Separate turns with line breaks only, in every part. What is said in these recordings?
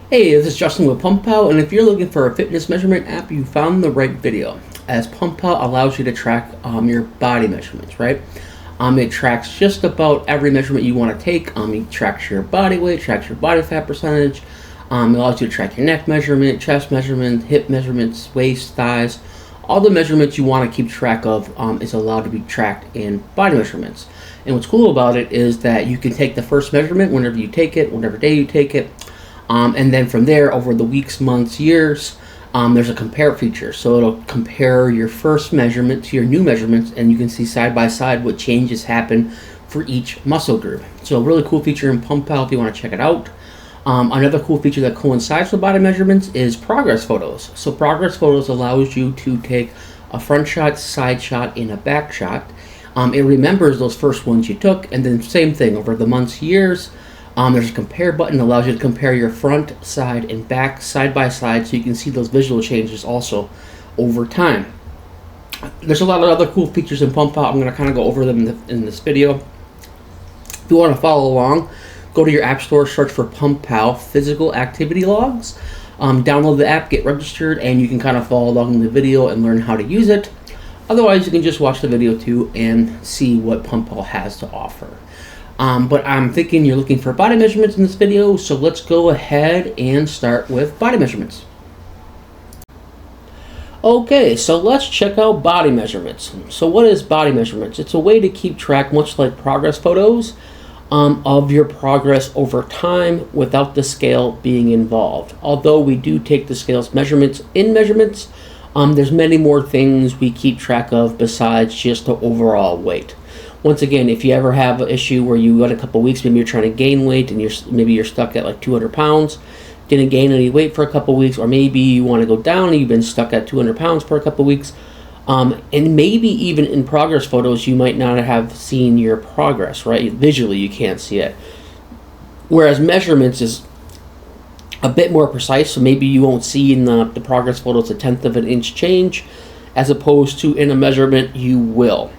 Hey, this is Justin with PumpPal, and if you're looking for a fitness measurement app, you found the right video, as PumpPal allows you to track your body measurements, right? It tracks just about every measurement you want to take. It tracks your body weight, tracks your body fat percentage. It allows you to track your neck measurement, chest measurement, hip measurements, waist, thighs. All the measurements you want to keep track of is allowed to be tracked in body measurements. And what's cool about it is that you can take the first measurement whenever you take it, whatever day you take it. And then from there, over the weeks, months, years, there's a compare feature. So it'll compare your first measurement to your new measurements, and you can see side by side what changes happen for each muscle group. So a really cool feature in PumpPal if you want to check it out. Another cool feature that coincides with body measurements is progress photos. So progress photos allows you to take a front shot, side shot, and a back shot. It remembers those first ones you took, and then same thing over the months, years. There's a compare button that allows you to compare your front, side, and back side by side, so you can see those visual changes also over time. There's a lot of other cool features in PumpPal. I'm going to kind of go over them in this video. If you want to follow along, go to your app store, search for PumpPal Physical Activity Logs. Download the app, get registered, and you can kind of follow along in the video and learn how to use it. Otherwise, you can just watch the video too and see what PumpPal has to offer. But I'm thinking you're looking for body measurements in this video, so let's go ahead and start with body measurements. Okay, so let's check out body measurements. So what is body measurements? It's a way to keep track, much like progress photos, of your progress over time without the scale being involved. Although we do take the scale's measurements in measurements, there's many more things we keep track of besides just the overall weight. Once again, if you ever have an issue where you got a couple weeks, maybe you're trying to gain weight and you're stuck at like 200 pounds, didn't gain any weight for a couple weeks, or maybe you want to go down and you've been stuck at 200 pounds for a couple weeks, and maybe even in progress photos you might not have seen your progress, right? Visually you can't see it. Whereas measurements is a bit more precise, so maybe you won't see in the progress photos a 1/10 of an inch change, as opposed to in a measurement you will.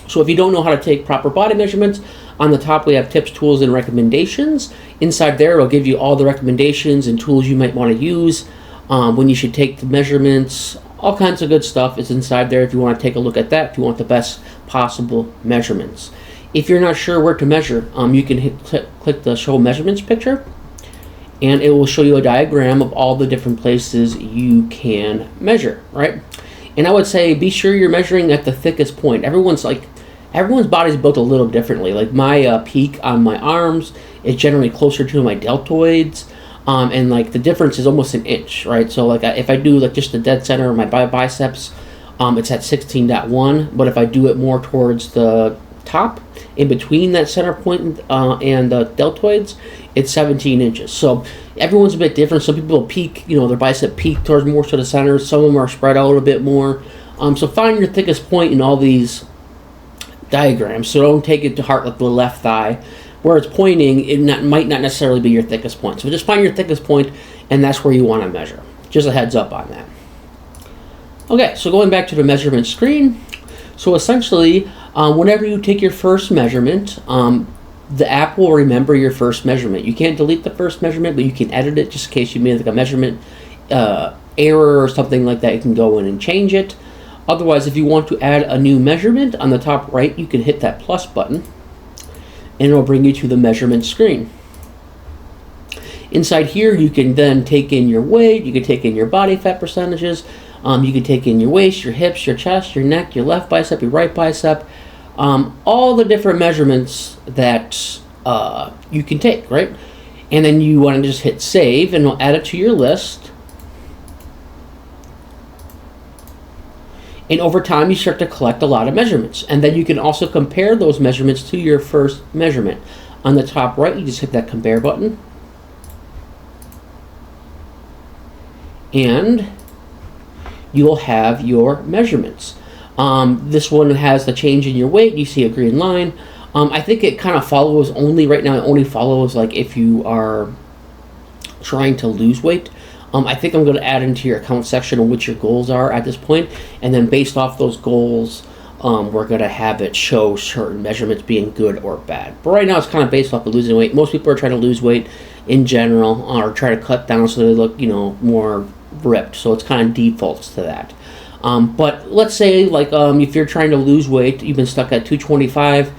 So if you don't know how to take proper body measurements, on the top we have tips, tools, and recommendations. Inside there it'll give you all the recommendations and tools you might want to use, when you should take the measurements, all kinds of good stuff is inside there if you want to take a look at that, if you want the best possible measurements. If you're not sure where to measure, you can click the show measurements picture, and it will show you a diagram of all the different places you can measure, right? And I would say be sure you're measuring at the thickest point. Everyone's body is built a little differently. Like my peak on my arms is generally closer to my deltoids, and like the difference is almost an inch, right? So like if I do like just the dead center of my biceps, it's at 16.1, but if I do it more towards the top, in between that center point and the deltoids, it's 17 inches. So everyone's a bit different. Some people peak, their bicep peak towards more to the center. Some of them are spread out a bit more. So find your thickest point in all these diagrams. So don't take it to heart like the left thigh. Where it's pointing, might not necessarily be your thickest point. So just find your thickest point, and that's where you want to measure. Just a heads up on that. Okay, so going back to the measurement screen. So essentially, whenever you take your first measurement, the app will remember your first measurement. You can't delete the first measurement, but you can edit it just in case you made like a measurement error or something like that. You can go in and change it. Otherwise, if you want to add a new measurement, on the top right, you can hit that plus button, and it'll bring you to the measurement screen. Inside here, you can then take in your weight, you can take in your body fat percentages, you can take in your waist, your hips, your chest, your neck, your left bicep, your right bicep, all the different measurements that you can take, right? And then you want to just hit save, and it'll add it to your list. And over time, you start to collect a lot of measurements. And then you can also compare those measurements to your first measurement. On the top right, you just hit that compare button. And you'll have your measurements. This one has the change in your weight. You see a green line. I think it kind of follows only, right now, it only follows like if you are trying to lose weight. I think I'm going to add into your account section on what your goals are at this point, and then based off those goals, we're going to have it show certain measurements being good or bad. But right now it's kind of based off of losing weight. Most people are trying to lose weight, in general, or try to cut down so they look, more ripped. So it's kind of defaults to that. But let's say, like, if you're trying to lose weight, you've been stuck at 225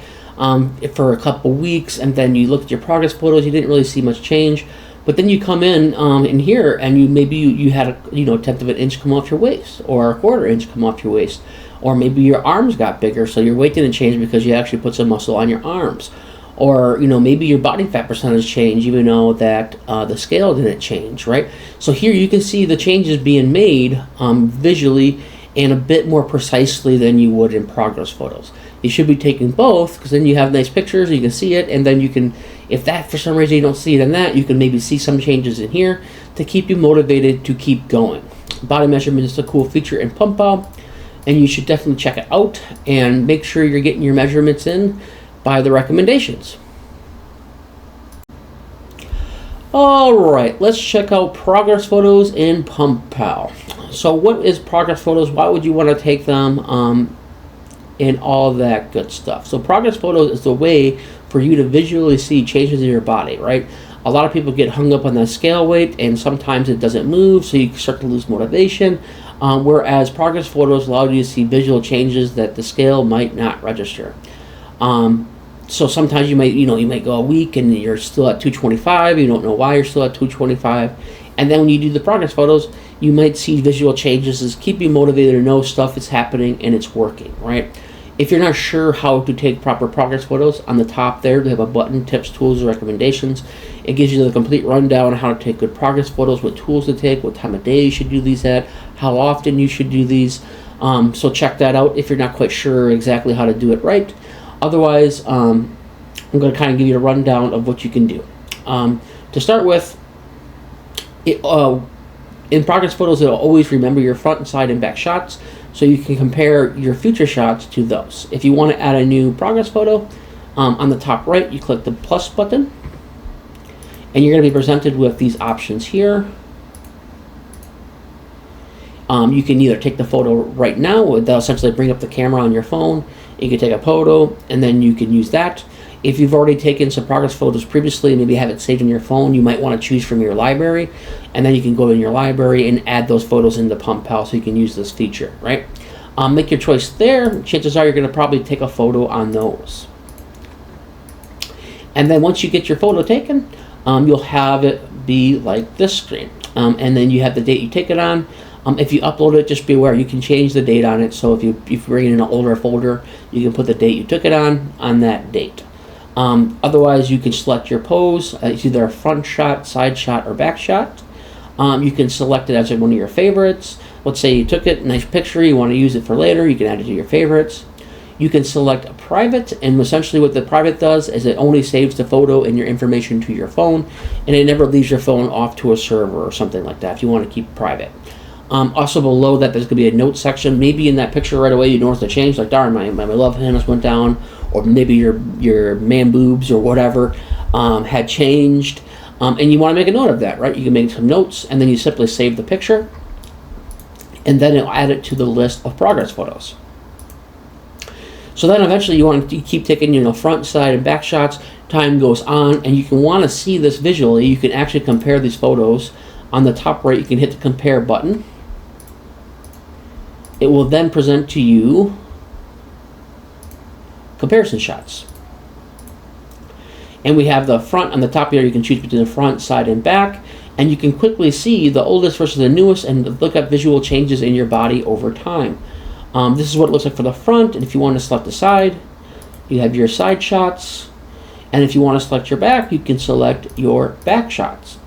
for a couple weeks, and then you look at your progress photos, you didn't really see much change. But then you come in here, and you had a tenth of an inch come off your waist, or a quarter inch come off your waist, or maybe your arms got bigger, so your weight didn't change because you actually put some muscle on your arms, or maybe your body fat percentage changed, even though that the scale didn't change, right? So here you can see the changes being made visually and a bit more precisely than you would in progress photos. You should be taking both, because then you have nice pictures, you can see it, and then you can, if that for some reason you don't see it in that, you can maybe see some changes in here to keep you motivated to keep going. Body measurement is a cool feature in PumpPal, and you should definitely check it out and make sure you're getting your measurements in by the recommendations. Alright, let's check out progress photos in PumpPal. So what is progress photos? Why would you want to take them? And all that good stuff. So progress photos is the way for you to visually see changes in your body, right? A lot of people get hung up on that scale weight, and sometimes it doesn't move, so you start to lose motivation. Whereas progress photos allow you to see visual changes that the scale might not register. So sometimes you might go a week and you're still at 225. You don't know why you're still at 225. And then when you do the progress photos, you might see visual changes that keep you motivated to know stuff is happening and it's working, right? If you're not sure how to take proper progress photos, on the top there, they have a button, tips, tools, and recommendations. It gives you the complete rundown on how to take good progress photos, what tools to take, what time of day you should do these at, how often you should do these. So check that out if you're not quite sure exactly how to do it right. Otherwise, I'm going to kind of give you a rundown of what you can do. To start with, in progress photos, it'll always remember your front, side, and back shots, so you can compare your future shots to those. If you want to add a new progress photo, on the top right, you click the plus button, and you're going to be presented with these options here. You can either take the photo right now, they'll essentially bring up the camera on your phone. You can take a photo, and then you can use that. If you've already taken some progress photos previously, maybe have it saved in your phone, you might want to choose from your library, and then you can go in your library and add those photos into PumpPal so you can use this feature, right? Make your choice there. Chances are you're going to probably take a photo on those. And then once you get your photo taken, you'll have it be like this screen. And then you have the date you take it on. If you upload it, just be aware you can change the date on it. So if you bring in an older folder, you can put the date you took it on that date. Otherwise, you can select your pose. It's either a front shot, side shot, or back shot. You can select it as one of your favorites. Let's say you took it, nice picture, you want to use it for later, you can add it to your favorites. You can select a private, and essentially what the private does is it only saves the photo and your information to your phone, and it never leaves your phone off to a server or something like that if you want to keep private. Also below that, there's going to be a note section. Maybe in that picture right away you notice the change, like darn, my love handles went down, or maybe your man boobs or whatever had changed, and you want to make a note of that, right? You can make some notes, and then you simply save the picture, and then it'll add it to the list of progress photos. So then eventually you want to keep taking front, side, and back shots. Time goes on, and you can want to see this visually. You can actually compare these photos. On the top right, you can hit the compare button. It will then present to you comparison shots. And we have the front on the top here. You can choose between the front, side, and back. And you can quickly see the oldest versus the newest and look at visual changes in your body over time. This is what it looks like for the front. And if you want to select the side, you have your side shots. And if you want to select your back, you can select your back shots.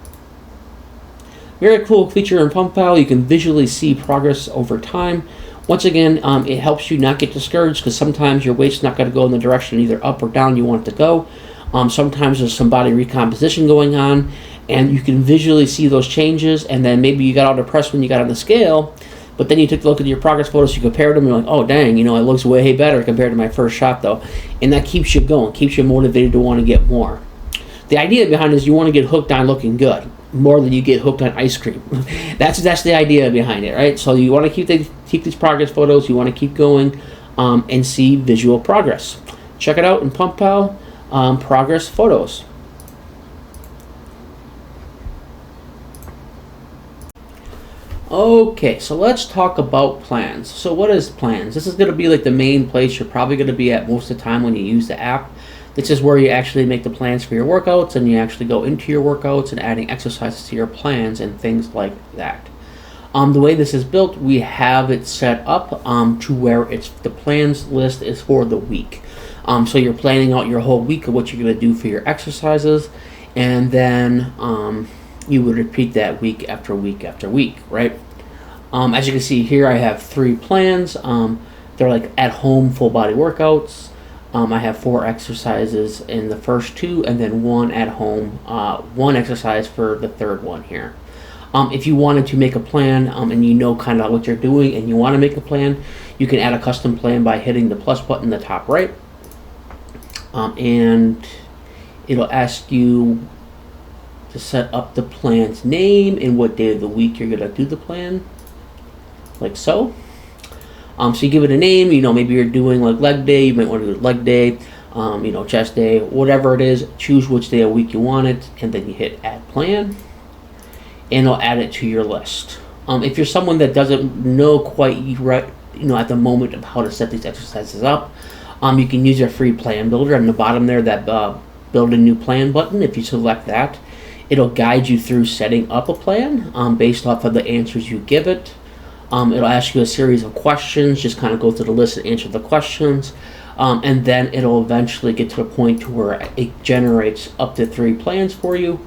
Very cool feature in PumpPal. You can visually see progress over time. Once again, it helps you not get discouraged, because sometimes your weight's not going to go in the direction either up or down you want it to go. Sometimes there's some body recomposition going on, and you can visually see those changes, and then maybe you got all depressed when you got on the scale, but then you took a look at your progress photos, you compared them, and you're like, oh dang, it looks way better compared to my first shot though. And that keeps you going, keeps you motivated to want to get more. The idea behind it is you want to get hooked on looking good more than you get hooked on ice cream. That's the idea behind it, right? So you want to keep these progress photos. You want to keep going and see visual progress. Check it out in PumpPal, progress photos. Okay, so let's talk about plans. So what is plans? This is going to be like the main place you're probably going to be at most of the time when you use the app. This is where you actually make the plans for your workouts, and you actually go into your workouts and adding exercises to your plans and things like that. The way this is built, we have it set up to where it's the plans list is for the week. So you're planning out your whole week of what you're going to do for your exercises, and then you would repeat that week after week after week, right? As you can see here, I have 3 plans. They're like at-home full body workouts. I have 4 exercises in the first 2, and then 1 at home, 1 exercise for the third one here. If you wanted to make a plan and you know kind of what you're doing and you want to make a plan, you can add a custom plan by hitting the plus button in the top right. And it'll ask you to set up the plan's name and what day of the week you're going to do the plan, like so. So you give it a name, maybe you're doing like leg day, you might want to do leg day, chest day, whatever it is, choose which day of the week you want it, and then you hit add plan, and it'll add it to your list. If you're someone that doesn't know quite right, at the moment of how to set these exercises up, you can use your free plan builder on the bottom there, that build a new plan button. If you select that, it'll guide you through setting up a plan based off of the answers you give it. It'll ask you a series of questions, just kind of go through the list and answer the questions, and then it'll eventually get to a point to where it generates up to 3 plans for you,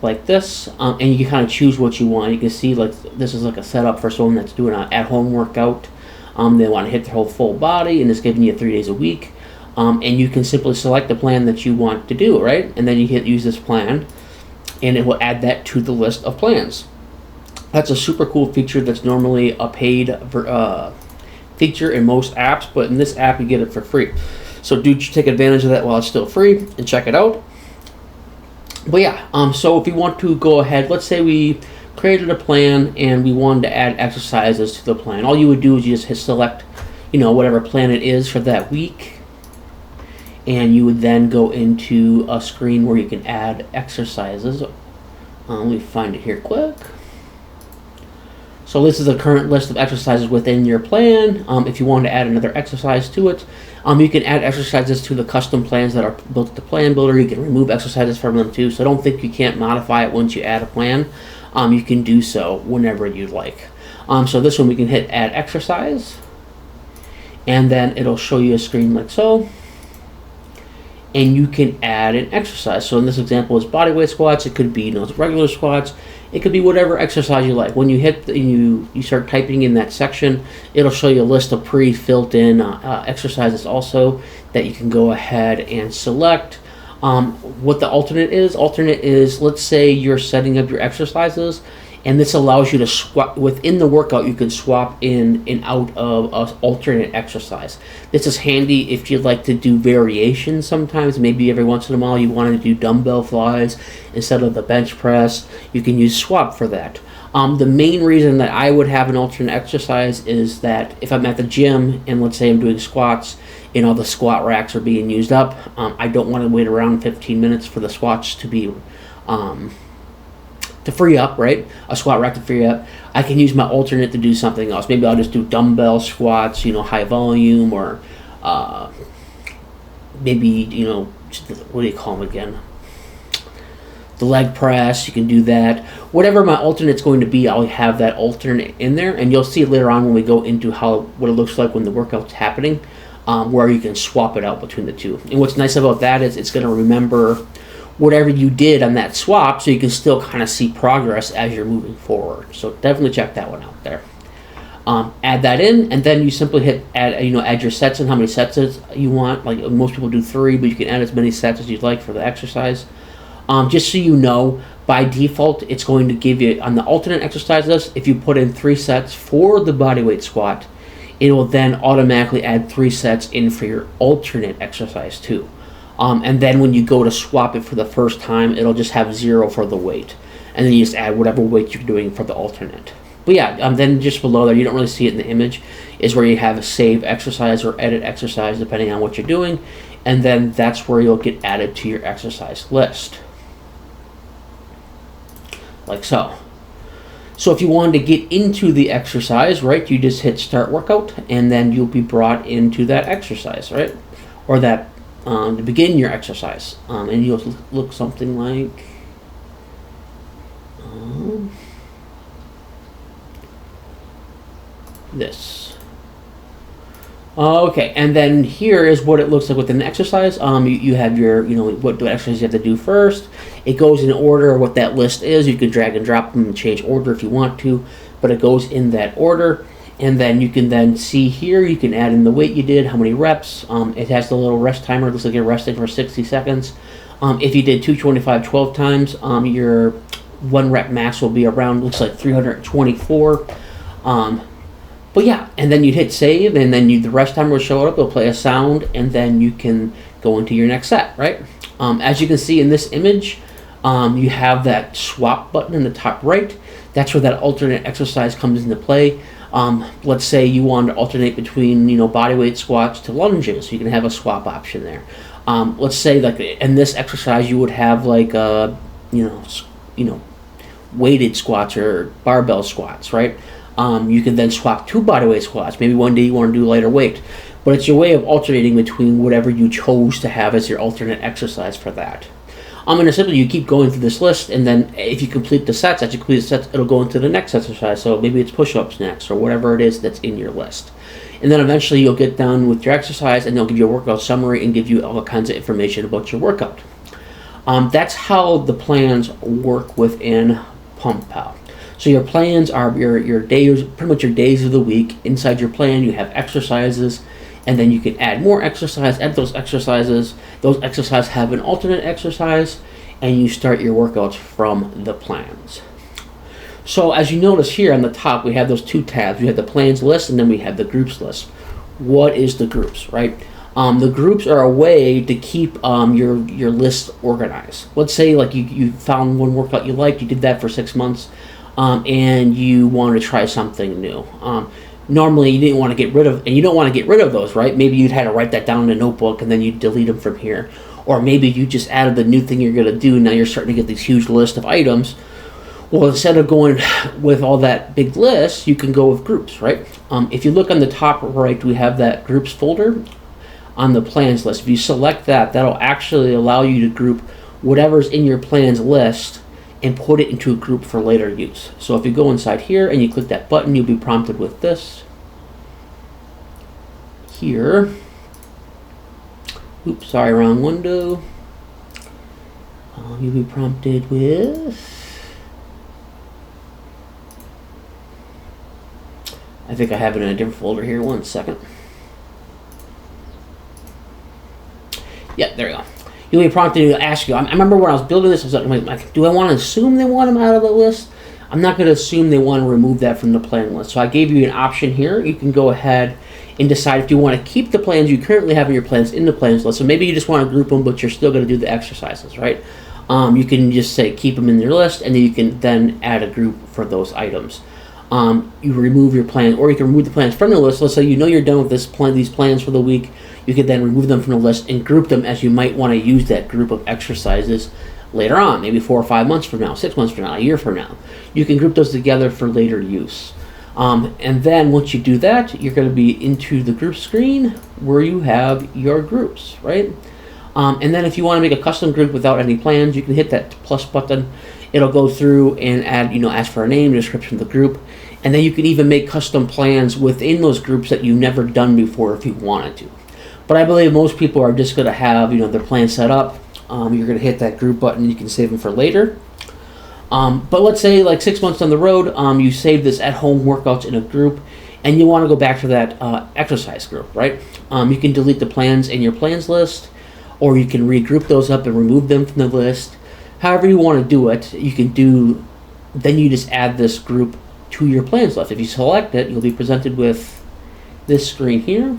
like this, and you can kind of choose what you want. You can see like this is like a setup for someone that's doing an at-home workout. They want to hit their whole full body, and it's giving you 3 days a week, and you can simply select the plan that you want to do, right? And then you hit use this plan, and it will add that to the list of plans. That's a super cool feature that's normally a paid feature in most apps, but in this app you get it for free. So do take advantage of that while it's still free and check it out. But yeah, so if you want to go ahead, let's say we created a plan and we wanted to add exercises to the plan. All you would do is you just hit select, whatever plan it is for that week, and you would then go into a screen where you can add exercises. Let me find it here quick. So this is the current list of exercises within your plan. If you want to add another exercise to it, you can add exercises to the custom plans that are built at the plan builder. You can remove exercises from them too. So don't think you can't modify it once you add a plan. You can do so whenever you'd like. So this one we can hit add exercise, and then it'll show you a screen like so. And you can add an exercise. So in this example, it's bodyweight squats. It could be regular squats. It could be whatever exercise you like. When you hit you start typing in that section, it'll show you a list of pre-filled in exercises also that you can go ahead and select. What the alternate is, let's say you're setting up your exercises, and this allows you to swap within the workout. You can swap in and out of an alternate exercise. This is handy if you'd like to do variations. Sometimes, maybe every once in a while, you want to do dumbbell flies instead of the bench press. You can use swap for that. The main reason that I would have an alternate exercise is that if I'm at the gym and let's say I'm doing squats, the squat racks are being used up. I don't want to wait around 15 minutes for the squats to be to free up, right? A squat rack to free up. I can use my alternate to do something else. Maybe I'll just do dumbbell squats, high volume, or maybe, what do you call them again? The leg press, you can do that. Whatever my alternate's going to be, I'll have that alternate in there, and you'll see later on when we go into what it looks like when the workout's happening, where you can swap it out between the two. And what's nice about that is it's going to remember whatever you did on that swap, so you can still kind of see progress as you're moving forward. So definitely check that one out there. Add that in, and then you simply hit add your sets and how many sets you want. Like most people do 3, but you can add as many sets as you'd like for the exercise. Just so you know, by default, it's going to give you on the alternate exercises. If you put in 3 sets for the bodyweight squat, it will then automatically add 3 sets in for your alternate exercise too. And then when you go to swap it for the first time, it'll just have 0 for the weight. And then you just add whatever weight you're doing for the alternate. But yeah, then just below there, you don't really see it in the image, is where you have a save exercise or edit exercise, depending on what you're doing. And then that's where you'll get added to your exercise list. Like so. So if you wanted to get into the exercise, right, you just hit start workout, and then you'll be brought into that exercise, right, or that to begin your exercise, and you'll look something like this. Okay, and then here is what it looks like with an exercise. You have your, what exercise you have to do first. It goes in order of what that list is. You can drag and drop them and change order if you want to, but it goes in that order. And then you can then see here, you can add in the weight you did, how many reps. It has the little rest timer. It looks like you're resting for 60 seconds. If you did 225 12 times, your 1 rep max will be around, looks like 324. But yeah, and then you'd hit save, and then the rest timer will show up. It'll play a sound, and then you can go into your next set, right? As you can see in this image, you have that swap button in the top right. That's where that alternate exercise comes into play. Let's say you want to alternate between bodyweight squats to lunges. You can have a swap option there. Let's say like in this exercise you would have like weighted squats or barbell squats, right? You can then swap to bodyweight squats. Maybe one day you want to do lighter weight, but it's your way of alternating between whatever you chose to have as your alternate exercise for that. And essentially you keep going through this list, and then if you complete the sets, as you complete the sets, it'll go into the next exercise. So maybe it's push-ups next, or whatever it is that's in your list. And then eventually you'll get done with your exercise, and they'll give you a workout summary and give you all kinds of information about your workout. That's how the plans work within PumpPal. So your plans are your days, pretty much your days of the week. Inside your plan, you have exercises, and then you can add more exercise, add those exercises. Those exercises have an alternate exercise, and you start your workouts from the plans. So as you notice here on the top, we have those two tabs. We have the plans list, and then we have the groups list. What is the groups, right? The groups are a way to keep your list organized. Let's say like you found one workout you liked, you did that for 6 months, and you want to try something new. Normally you didn't want to get rid of, and you don't want to get rid of those, right? Maybe you'd had to write that down in a notebook and then you delete them from here. Or maybe you just added the new thing you're going to do, and now you're starting to get this huge list of items. Well, instead of going with all that big list, you can go with groups, right? If you look on the top right, we have that groups folder on the plans list. If you select that, that'll actually allow you to group whatever's in your plans list and put it into a group for later use. So if you go inside here and you click that button, you'll be prompted with this here. Oops, sorry, wrong window. You'll be prompted with, I think I have it in a different folder here. 1 second. Yeah, there you go. You'll be prompted to ask you. I remember when I was building this, I was like, do I want to assume they want them out of the list? I'm not going to assume they want to remove that from the plan list. So I gave you an option here. You can go ahead and decide if you want to keep the plans you currently have in your plans in the plans list. So maybe you just want to group them, but you're still going to do the exercises, right? You can just say keep them in your list, and then you can then add a group for those items. You remove your plan, or you can remove the plans from the list. Let's say you're done with these plans for the week. You can then remove them from the list and group them as you might want to use that group of exercises later on, maybe 4 or 5 months from now, 6 months from now, a year from now. You can group those together for later use. And then once you do that, you're going to be into the group screen where you have your groups, right? And then if you want to make a custom group without any plans, you can hit that plus button. It'll go through and add, ask for a name, description of the group, and then you can even make custom plans within those groups that you've never done before if you wanted to. But I believe most people are just going to have, their plan set up. You're going to hit that group button. You can save them for later. But let's say like 6 months down the road, you save this at-home workouts in a group, and you want to go back to that exercise group, right? You can delete the plans in your plans list, or you can regroup those up and remove them from the list. However you want to do it, you can do. Then you just add this group to your plans list. If you select it, you'll be presented with this screen here,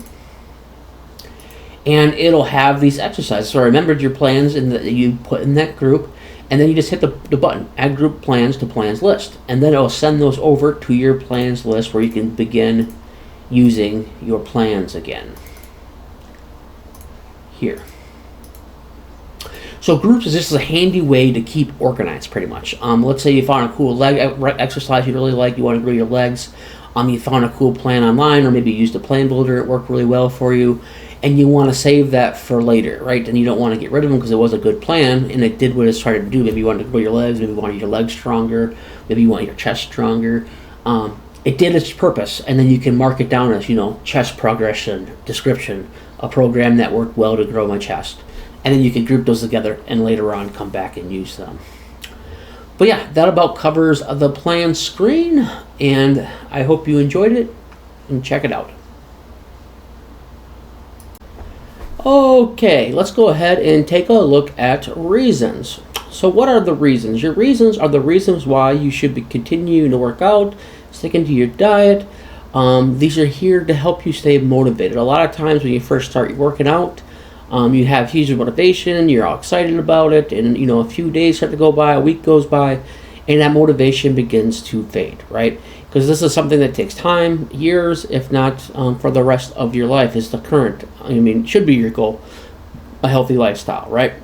and it'll have these exercises. So I remembered your plans that you put in that group, and then you just hit the button, add group plans to plans list, and then it'll send those over to your plans list where you can begin using your plans again. Here. So groups is just a handy way to keep organized, pretty much. Let's say you found a cool leg exercise you really like, you want to grow your legs. You found a cool plan online, or maybe you used a plan builder, it worked really well for you, and you want to save that for later, right? And you don't want to get rid of them because it was a good plan and it did what it's trying to do. Maybe you wanted to grow your legs, maybe you wanted your legs stronger, maybe you want your chest stronger. It did its purpose, and then you can mark it down as, chest progression, description, a program that worked well to grow my chest. And then you can group those together and later on come back and use them. But yeah, that about covers the plan screen, and I hope you enjoyed it, and check it out. Okay, let's go ahead and take a look at reasons. So what are the reasons? Your reasons are the reasons why you should be continuing to work out, sticking to your diet. These are here to help you stay motivated. A lot of times when you first start working out, you have huge motivation, you're all excited about it, and a few days start to go by, a week goes by, and that motivation begins to fade, right? Because this is something that takes time, years, if not for the rest of your life, is the current, should be your goal, a healthy lifestyle, right?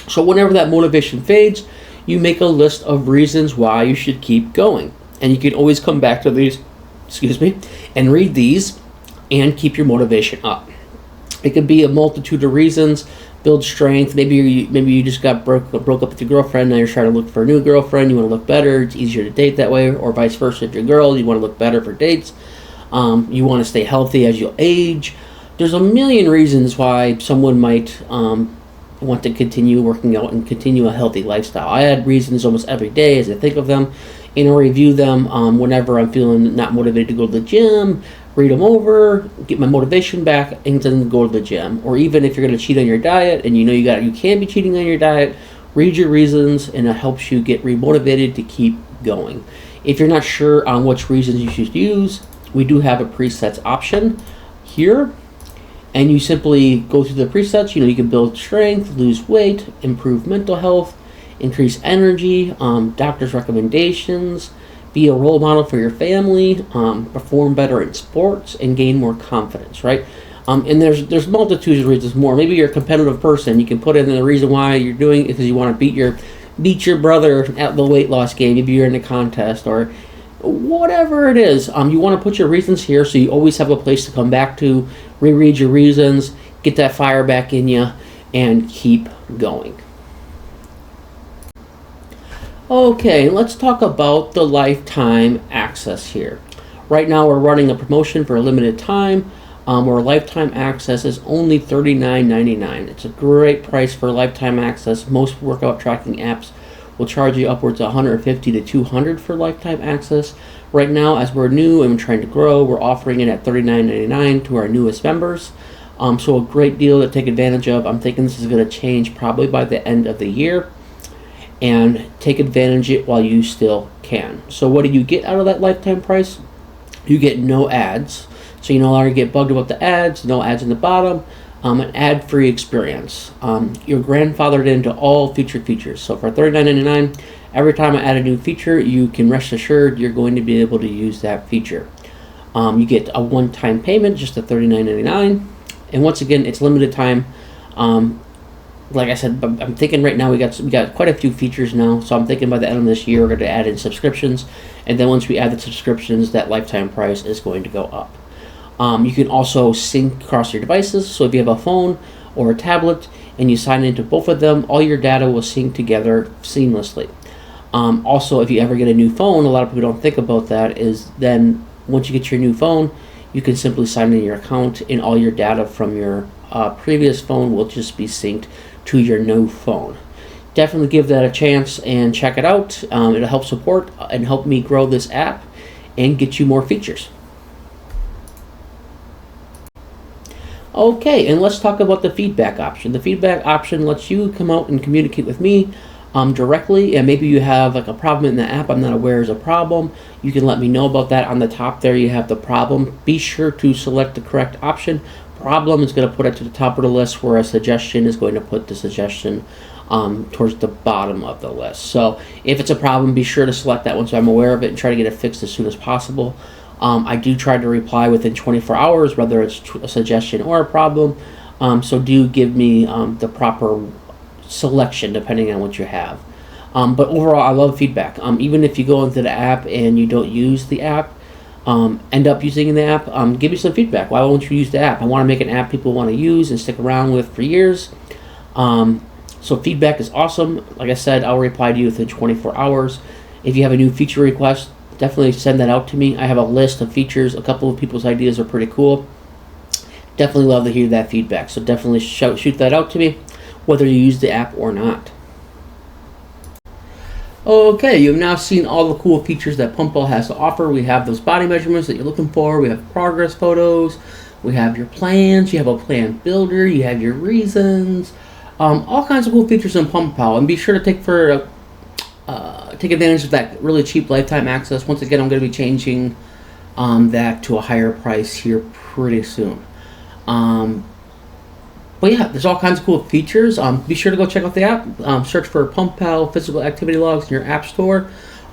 So whenever that motivation fades, you make a list of reasons why you should keep going. And you can always come back to these, and read these and keep your motivation up. It could be a multitude of reasons. Build strength. Maybe you just got broke up with your girlfriend. Now you're trying to look for a new girlfriend. You want to look better. It's easier to date that way, or vice versa. If you're a girl, you want to look better for dates. You want to stay healthy as you age. There's a million reasons why someone might want to continue working out and continue a healthy lifestyle. I add reasons almost every day as I think of them, and I review them whenever I'm feeling not motivated to go to the gym. Read them over, get my motivation back, and then go to the gym. Or even if you're going to cheat on your diet and you can be cheating on your diet, read your reasons, and it helps you get remotivated to keep going. If you're not sure on which reasons you should use, we do have a presets option here, and you simply go through the presets. You can build strength, lose weight, improve mental health, increase energy, doctor's recommendations, be a role model for your family, perform better in sports, and gain more confidence, right? And there's multitudes of reasons more. Maybe you're a competitive person. You can put in the reason why you're doing it because you want to beat your brother at the weight loss game. Maybe you're in a contest or whatever it is. You want to put your reasons here so you always have a place to come back to, reread your reasons, get that fire back in you, and keep going. Okay, let's talk about the lifetime access here. Right now we're running a promotion for a limited time where lifetime access is only $39.99. It's a great price for lifetime access. Most workout tracking apps will charge you upwards of $150 to $200 for lifetime access. Right now, as we're new and trying to grow, we're offering it at $39.99 to our newest members. So a great deal to take advantage of. I'm thinking this is going to change probably by the end of the year. And take advantage of it while you still can. So what do you get out of that lifetime price? You get no ads. So you no longer get bugged about the ads, no ads in the bottom, an ad-free experience. You're grandfathered into all featured features. So for $39.99, every time I add a new feature, you can rest assured you're going to be able to use that feature. You get a one-time payment, just at $39.99. And once again, it's limited time. Like I said, I'm thinking right now we got quite a few features now, so I'm thinking by the end of this year we're going to add in subscriptions, and then once we add the subscriptions, that lifetime price is going to go up. You can also sync across your devices, so if you have a phone or a tablet and you sign into both of them, all your data will sync together seamlessly. Also, if you ever get a new phone, a lot of people don't think about that, is then once you get your new phone, you can simply sign in your account and all your data from your previous phone will just be synced to your new phone. Definitely give that a chance and check it out. It'll help support and help me grow this app and get you more features. Okay, and let's talk about the feedback option. The feedback option lets you come out and communicate with me directly, and maybe you have like a problem in the app I'm not aware is a problem. You can let me know about that. On the top there you have the problem. Be sure to select the correct option. Problem is going to put it to the top of the list, where a suggestion is going to put the suggestion towards the bottom of the list. So if it's a problem, be sure to select that one so I'm aware of it and try to get it fixed as soon as possible. I do try to reply within 24 hours, whether it's a suggestion or a problem. So do give me the proper selection depending on what you have. But overall, I love feedback. Even if you go into the app and you don't use the app, end up using the app, give me some feedback. Why won't you use the app? I want to make an app people want to use and stick around with for years. So feedback is awesome. Like I said, I'll reply to you within 24 hours. If you have a new feature request, definitely send that out to me. I have a list of features. A couple of people's ideas are pretty cool. Definitely love to hear that feedback. So definitely shoot that out to me, whether you use the app or not. Okay, you've now seen all the cool features that PumpPal has to offer. We have those body measurements that you're looking for. We have progress photos. We have your plans. You have a plan builder. You have your reasons. All kinds of cool features in PumpPal. And be sure to take advantage of that really cheap lifetime access. Once again, I'm going to be changing that to a higher price here pretty soon. But yeah, there's all kinds of cool features. Be sure to go check out the app. Search for PumpPal physical activity logs in your app store.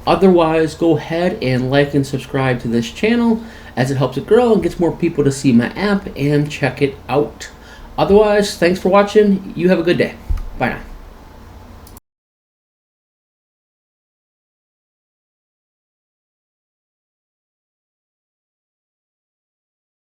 Otherwise, go ahead and like and subscribe to this channel, as it helps it grow and gets more people to see my app and check it out. Otherwise, thanks for watching. You have a good day. Bye now.